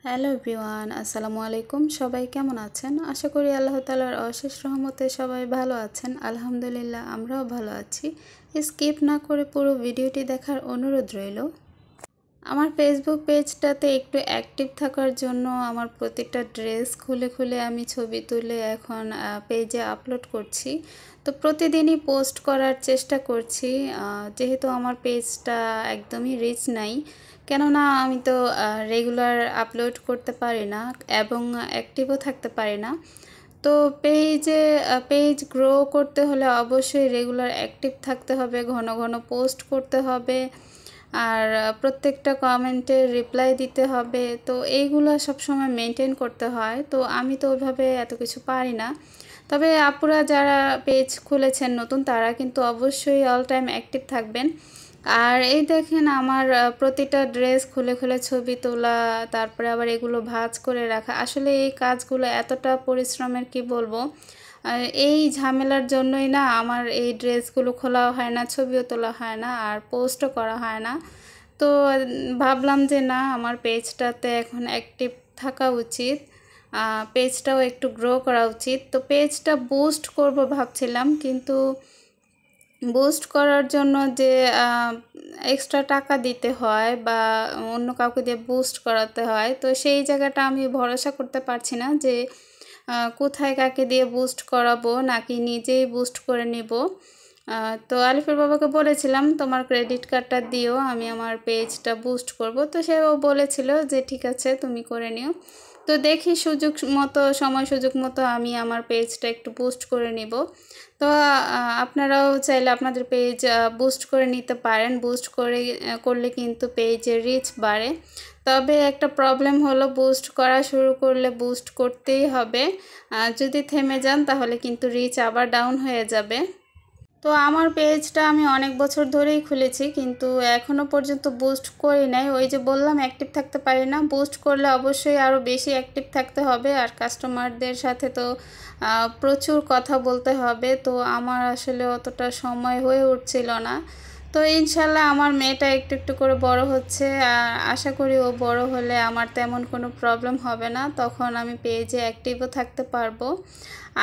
Hello everyone, আসসালামু আলাইকুম। সবাই কেমন আছেন? আশা করি আল্লাহ তাআলার অশেষ রহমতে সবাই ভালো আছেন। আলহামদুলিল্লাহ, আমরাও ভালো আছি। স্কিপ না করে পুরো ভিডিওটি দেখার অনুরোধ রইল। আমার ফেসবুক পেজটাতে একটু অ্যাক্টিভ থাকার জন্য আমার প্রত্যেকটা ড্রেস খুলে খুলে আমি ছবি তুলে এখন পেজে আপলোড করছি। তো প্রতিদিনই পোস্ট করার চেষ্টা করছি, যেহেতু আমার পেজটা একদমই রিচ নাই, কেননা আমি তো রেগুলার আপলোড করতে পারি না এবং অ্যাক্টিভও থাকতে পারি না। তো পেজ গ্রো করতে হলে অবশ্যই রেগুলার অ্যাক্টিভ থাকতে হবে, ঘন ঘন পোস্ট করতে হবে, আর প্রত্যেকটা কমেন্টের রিপ্লাই দিতে হবে। তো এইগুলো সবসময় মেনটেন করতে হয়। তো আমি তো ওইভাবে এত কিছু পারি না। তবে আপুরা যারা পেজ খুলেছেন নতুন, তারা কিন্তু অবশ্যই অল টাইম অ্যাক্টিভ থাকবেন। আর এই দেখেন আমার প্রতিটা ড্রেস খুলে খুলে ছবি তোলা, তারপরে আবার এগুলো ভাঁজ করে রাখা, আসলে এই কাজগুলো এতটা পরিশ্রমের কি বলবো। এই ঝামেলার জন্যই না আমার এই ড্রেসগুলো খোলাও হয় না, ছবিও তোলা হয় না, আর পোস্টও করা হয় না। তো ভাবলাম যে না, আমার পেজটাতে এখন অ্যাক্টিভ থাকা উচিত, পেজটাও একটু গ্রো করা উচিত। তো পেজটা বুস্ট করব ভাবছিলাম, কিন্তু বুস্ট করার জন্য যে এক্সট্রা টাকা দিতে হয় বা অন্য কাউকে দিয়ে বুস্ট করাতে হয়, তো সেই জায়গাটা আমি ভরসা করতে পারছি না যে কোথায় কাকে দিয়ে বুস্ট করাবো নাকি নিজেই বুস্ট করে নিব। তো আলিফের বাবাকে বলেছিলাম তোমার ক্রেডিট কার্ডটা দিও, আমি আমার পেজটা বুস্ট করব। তো সেও বলেছিল যে ঠিক আছে, তুমি করে নিও। তো দেখি সময় সুযোগ মতো আমি আমার পেজটা একটু বুস্ট করে নিব। তো আপনারাও চাইলে আপনাদের পেজ বুস্ট করে নিতে পারেন। বুস্ট করলে কিন্তু পেজের রিচ বাড়ে। তবে একটা প্রবলেম হলো, বুস্ট করা শুরু করলে বুস্ট করতেই হবে, যদি থেমে যান তাহলে কিন্তু রিচ আবার ডাউন হয়ে যাবে। তো আমার পেজটা আমি অনেক বছর ধরেই খুলেছি, কিন্তু এখনও পর্যন্ত বুস্ট করি নাই। ওই যে বললাম, অ্যাক্টিভ থাকতে পারি না। বুস্ট করলে অবশ্যই আরও বেশি অ্যাক্টিভ থাকতে হবে, আর কাস্টমারদের সাথে তো প্রচুর কথা বলতে হবে। তো আমার আসলে অতটা সময় হয়ে উঠছিল না। তো ইনশাল্লাহ আমার মেয়েটা একটু একটু করে বড় হচ্ছে, আর আশা করি ও বড় হলে আমার তেমন কোনো প্রবলেম হবে না, তখন আমি পেজে অ্যাক্টিভও থাকতে পারবো।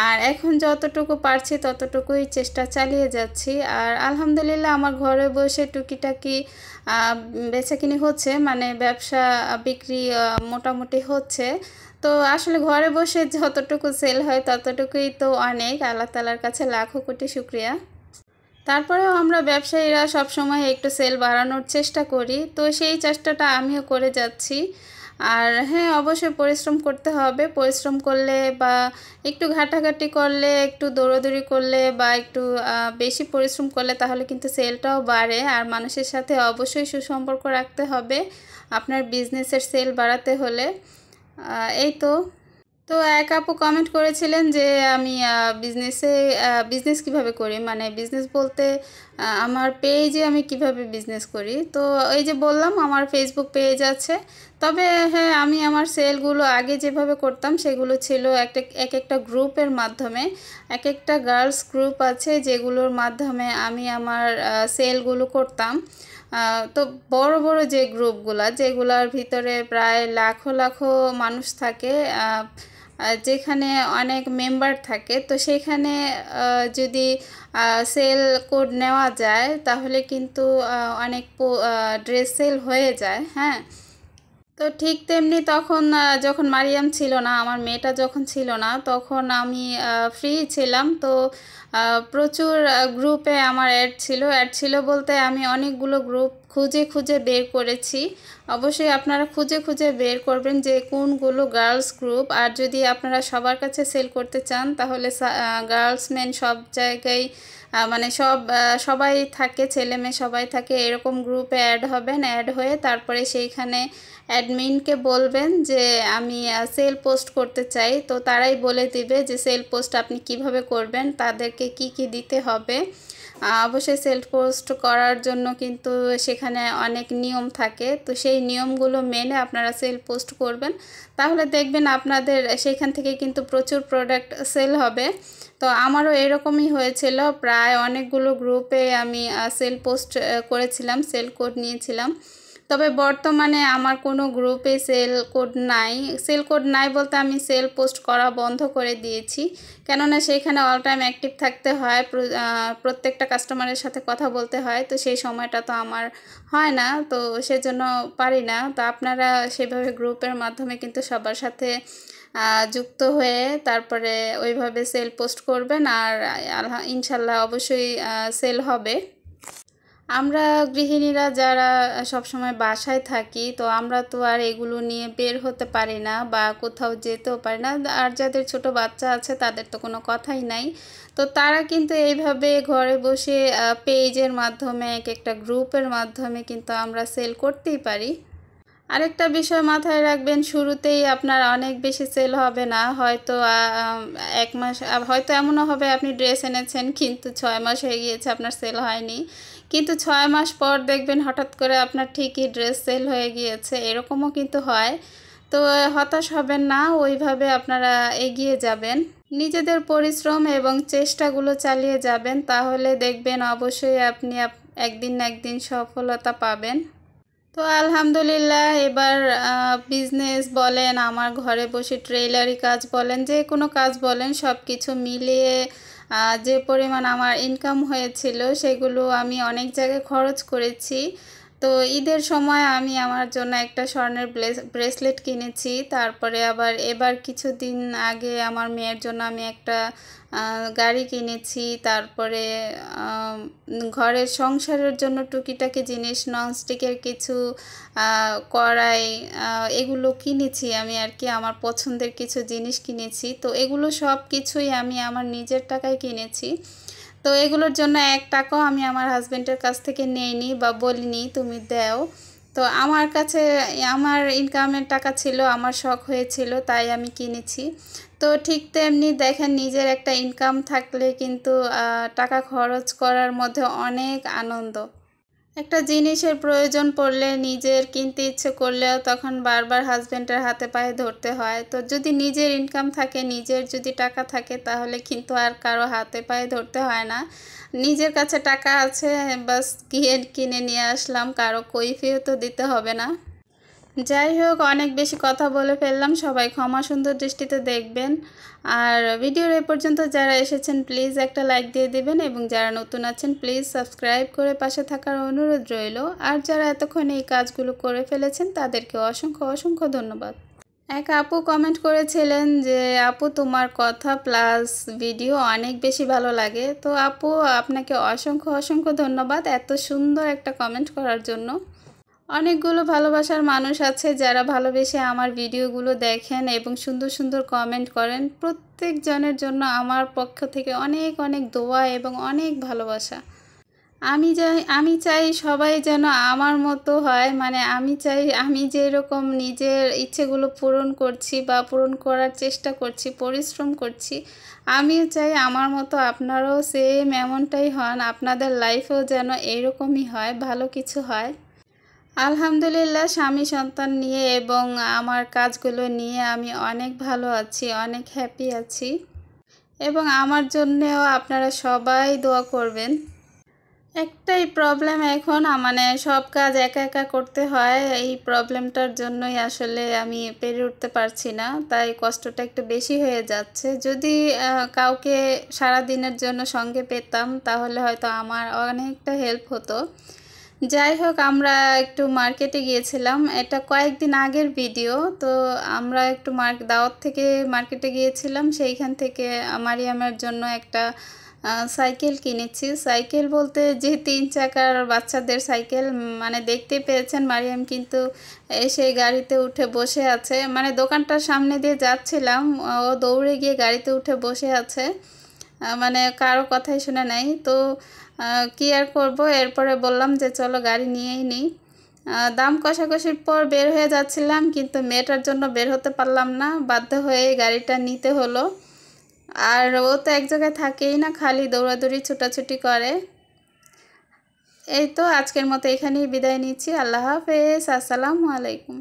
আর এখন যতটুকু পারছি ততটুকুই চেষ্টা চালিয়ে যাচ্ছি। আর আলহামদুলিল্লাহ আমার ঘরে বসে টুকিটাকি বেচাকিনি হচ্ছে, মানে ব্যবসা বিক্রি মোটামুটি হচ্ছে। তো আসলে ঘরে বসে যতটুকু সেল হয় ততটুকুই তো অনেক, আল্লাহ তাআলার কাছে লাখো কোটি শুকরিয়া। তারপরেও আমরা ব্যবসায়ীরা সবসময় একটু সেল বাড়ানোর চেষ্টা করি, তো সেই চেষ্টাটা আমিও করে যাচ্ছি। আর হ্যাঁ, অবশ্যই পরিশ্রম করতে হবে। পরিশ্রম করলে বা একটু ঘাটাঘাটি করলে, একটু দৌড়াদৌড়ি করলে বা একটু বেশি পরিশ্রম করলে তাহলে কিন্তু সেলটাও বাড়ে। আর মানুষের সাথে অবশ্যই সুসম্পর্ক রাখতে হবে আপনার বিজনেসের সেল বাড়াতে হলে। এই তো। তো এক আপু কমেন্ট করেছিলেন যে আমি বিজনেস কিভাবে করি, মানে বিজনেস বলতে আমার পেজে আমি কিভাবে বিজনেস করি। তো এই যে বললাম, আমার ফেসবুক পেজ আছে। তবে হ্যাঁ, আমি আমার সেলগুলো আগে যেভাবে করতাম সেগুলো ছিল এক একটা গ্রুপের মাধ্যমে। এক একটা গার্লস গ্রুপ আছে যেগুলোর মাধ্যমে আমি আমার সেলগুলো করতাম। তো বড় বড় যে গ্রুপগুলা, যেগুলার ভিতরে প্রায় লাখো লাখো মানুষ থাকে, যেখানে অনেক মেম্বার থাকে, তো সেখানে যদি সেল কোড নেওয়া যায় তাহলে কিন্তু অনেক ড্রেস সেল হয়ে যায়। হ্যাঁ, তো ঠিক তেমনি তখন যখন মারিয়াম ছিল না, আমার মেয়েটা যখন ছিল না, তখন আমি ফ্রি ছিলাম। তো প্রচুর গ্রুপে আমার অ্যাড ছিল বলতে আমি অনেকগুলো গ্রুপ খুঁজে খুঁজে বের করেছি। অবশ্যই আপনারা খুঁজে খুঁজে বের করবেন যে কোনগুলো গার্লস গ্রুপ। আর যদি আপনারা সবার কাছে সেল করতে চান তাহলে গার্লস মেন সব জায়গায়, মানে সবাই থাকে, ছেলে মেয়ে সবাই থাকে, এরকম গ্রুপে অ্যাড হবেন। অ্যাড হয়ে তারপরে সেইখানে অ্যাডমিনকে বলবেন যে আমি সেল পোস্ট করতে চাই। তো তারাই বলে দিবে যে সেল পোস্ট আপনি কিভাবে করবেন, তাদেরকে কি কি দিতে হবে। অবশ্যই সেল পোস্ট করার জন্য কিন্তু সেখানে অনেক নিয়ম থাকে, তো সেই নিয়মগুলো মেনে আপনারা সেল পোস্ট করবেন। তাহলে দেখবেন আপনাদের সেখান থেকে কিন্তু প্রচুর প্রোডাক্ট সেল হবে। তো আমারও এরকমই হয়েছিল, প্রায় অনেকগুলো গ্রুপে আমি সেল পোস্ট করেছিলাম, সেল কোড নিয়েছিলাম। তবে বর্তমানে আমার কোনো গ্রুপে সেল কোড নাই। সেল কোড নাই বলতে আমি সেল পোস্ট করা বন্ধ করে দিয়েছি, কেননা সেইখানে অল টাইম অ্যাক্টিভ থাকতে হয়, প্রত্যেকটা কাস্টমারের সাথে কথা বলতে হয়। তো সেই সময়টা তো আমার হয় না, তো সেজন্য পারি না। তো আপনারা সেভাবে গ্রুপের মাধ্যমে কিন্তু সবার সাথে যুক্ত হয়ে তারপরে ওইভাবে সেল পোস্ট করবেন, আর ইনশাল্লাহ অবশ্যই সেল হবে। আমরা গৃহিণীরা যারা সবসময় বাসায় থাকি, তো আমরা তো আর এগুলো নিয়ে বের হতে পারি না বা কোথাও যেতেও পারি না। আর যাদের ছোট বাচ্চা আছে তাদের তো কোনো কথাই নাই। তো তারা কিন্তু এইভাবে ঘরে বসে পেজের মাধ্যমে, এক একটা গ্রুপের মাধ্যমে কিন্তু আমরা সেল করতেই পারি। আরেকটা বিষয় মাথায় রাখবেন, শুরুতেই আপনার অনেক বেশি সেল হবে না। হয়তো 1 মাস, হয়তো এমনও হবে আপনি ড্রেস এনেছেন কিন্তু 6 মাস হয়ে গিয়েছে আপনার সেল হয়নি, কিন্তু 6 মাস পর দেখবেন হঠাৎ করে আপনার ঠিকই ড্রেস সেল হয়ে গিয়েছে, এরকমও কিন্তু হয়। তো হতাশ হবেন না, ওইভাবে আপনারা এগিয়ে যাবেন, নিজেদের পরিশ্রম এবং চেষ্টাগুলো চালিয়ে যাবেন, তাহলে দেখবেন অবশ্যই আপনি একদিন না একদিন সফলতা পাবেন। তো আলহামদুলিল্লাহ, এবার বিজনেস বলেন, আমার ঘরে বসে ট্রেলারি কাজ বলেন, যে কোনো কাজ বলেন, সব কিছু মিলিয়ে যে পরিমাণ আমার ইনকাম হয়েছিল সেগুলো আমি অনেক জায়গায় খরচ করেছি। তো ঈদের সময় আমি আমার জন্য একটা স্বর্ণের ব্রেসলেট কিনেছি, তারপরে আবার এবার কিছুদিন আগে আমার মেয়ের জন্য আমি একটা গাড়ি কিনেছি, তারপরে ঘরের সংসারের জন্য টুকিটাকি জিনিস, ননস্টিকের কিছু কড়াই, এগুলো কিনেছি আমি আর কি, আমার পছন্দের কিছু জিনিস কিনেছি। তো এগুলো সব কিছুই আমি আমার নিজের টাকায় কিনেছি। তো এগুলোর জন্য 1 টাকাও আমি আমার হাজব্যান্ডের কাছ থেকে নেইনি বা বলিনি তুমি দাও। তো আমার কাছে আমার ইনকামের টাকা ছিল, আমার শখ হয়েছিল, তাই আমি কিনেছি। তো ঠিক তেমনি দেখেন, নিজের একটা ইনকাম থাকলে কিন্তু টাকা খরচ করার মধ্যে অনেক আনন্দ। একটা জিনিসের প্রয়োজন পড়লে, নিজের কিনতে ইচ্ছে করলেও তখন বারবার হাজব্যান্ডের হাতে পায়ে ধরতে হয়। তো যদি নিজের ইনকাম থাকে, নিজের যদি টাকা থাকে, তাহলে কিন্তু আর কারো হাতে পায়ে ধরতে হয় না। নিজের কাছে টাকা আছে, বাস গিয়ে কিনে নিয়ে আসলাম, কারো কৈফিয়তও দিতে হবে না। যাই হোক, অনেক বেশি কথা বলে ফেললাম, সবাই ক্ষমা সুন্দর দৃষ্টিতে দেখবেন। আর ভিডিওর এ পর্যন্ত যারা এসেছেন প্লিজ একটা লাইক দিয়ে দিবেন, এবং যারা নতুন আছেন প্লিজ সাবস্ক্রাইব করে পাশে থাকার অনুরোধ রইল। আর যারা এতক্ষণ এই কাজগুলো করে ফেলেছেন তাদেরকে অসংখ্য অসংখ্য ধন্যবাদ। এক আপু কমেন্ট করেছিলেন যে আপু তোমার কথা প্লাস ভিডিও অনেক বেশি ভালো লাগে। তো আপু, আপনাকে অসংখ্য অসংখ্য ধন্যবাদ এত সুন্দর একটা কমেন্ট করার জন্য। অনেকগুলো ভালোবাসার মানুষ আছে যারা ভালোবেসে আমার ভিডিওগুলো দেখেন এবং সুন্দর সুন্দর কমেন্ট করেন। প্রত্যেকজনের জন্য আমার পক্ষ থেকে অনেক অনেক দোয়া এবং অনেক ভালোবাসা। আমি চাই সবাই যেন আমার মতো হয়, মানে আমি চাই আমি যেরকম নিজের ইচ্ছেগুলো পূরণ করছি বা পূরণ করার চেষ্টা করছি, পরিশ্রম করছি, আমিও চাই আমার মতো আপনারাও সেম এমনটাই হন, আপনাদের লাইফেও যেন এইরকমই হয়, ভালো কিছু হয়। আলহামদুলিল্লাহ, স্বামী সন্তান নিয়ে এবং আমার কাজগুলো নিয়ে আমি অনেক ভালো আছি, অনেক হ্যাপি আছি, এবং আমার জন্যেও আপনারা সবাই দোয়া করবেন। একটাই প্রবলেম এখন, মানে সব কাজ একা একা করতে হয়, এই প্রবলেমটার জন্যই আসলে আমি পেরে উঠতে পারছি না, তাই কষ্টটা একটু বেশি হয়ে যাচ্ছে। যদি কাউকে সারা দিনের জন্য সঙ্গে পেতাম তাহলে হয়তো আমার অনেকটা হেল্প হতো। যাই হোক, আমরা একটু মার্কেটে গিয়েছিলাম, এটা কয়েকদিন আগের ভিডিও। তো আমরা একটু দাওয়াত থেকে মার্কেটে গিয়েছিলাম, সেইখান থেকে মারিয়ামের জন্য একটা সাইকেল কিনেছি। সাইকেল বলতে যে 3 চাকার বাচ্চাদের সাইকেল, মানে দেখতে পেয়েছেন মারিয়াম কিন্তু এসে গাড়িতে উঠে বসে আছে, মানে দোকানটার সামনে দিয়ে যাচ্ছিলাম, ও দৌড়ে গিয়ে গাড়িতে উঠে বসে আছে, মানে কারো কথাই শুনে নাই। তো কি আর করবো, এরপরে বললাম যে চলো গাড়ি নিয়েই নিই। দাম কষাকষির পর বের হয়ে যাচ্ছিলাম, কিন্তু মেয়েটার জন্য বের হতে পারলাম না, বাধ্য হয়ে গাড়িটা নিতে হলো। আর ও তো এক জায়গায় থাকেই না, খালি দৌড়াদৌড়ি ছোটাছুটি করে। এই তো আজকের মতো এখানেই বিদায় নিচ্ছি। আল্লাহ হাফেজ, আসসালামু আলাইকুম।